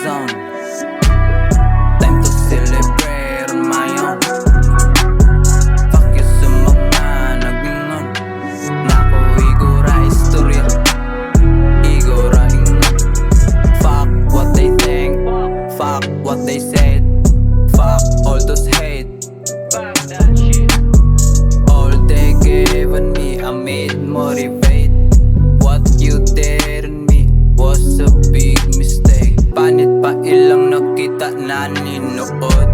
zone. Time to celebrate on my own. Fuck you sa mga nagningon. Nako, igora istorya, igora ingon. Fuck what they think, fuck what they said. Fuck all those hate, fuck that shit. All they given me, I made motivate. What you did in me was a big mistake. Panit pa ilang nakita na ninood.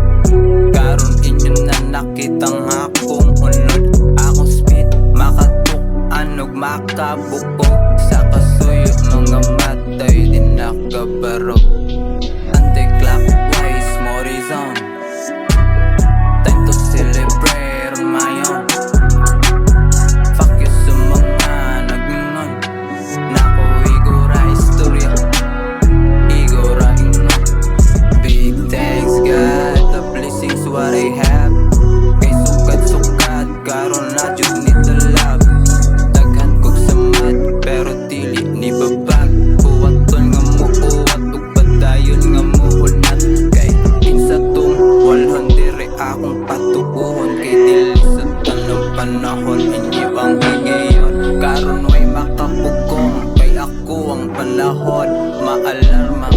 Karon inyo na nakitang akong unod. Akong speed, makatuk, anog makabukog. Sa kasuyo, mga matay, di nakabaro. Anti-clockwise, Morizon. Time to celebrate on my own. Fuck you sa mga nagningon. Nako, igora istorya, igora ingon. Big thanks God, the blessings what I have. Kay sukat-sukat, karon na jud ni the love. Daghan kog samad, pero dili ni babag. Buwaton nga muuwat, ug padayon nga muunat. Kay kinsa tong walhon dire akong patukuhon. Kay dili sa tanong panahon, inyo ang higayon. Karon way makapugong, kay ako ang panahon. Maalarma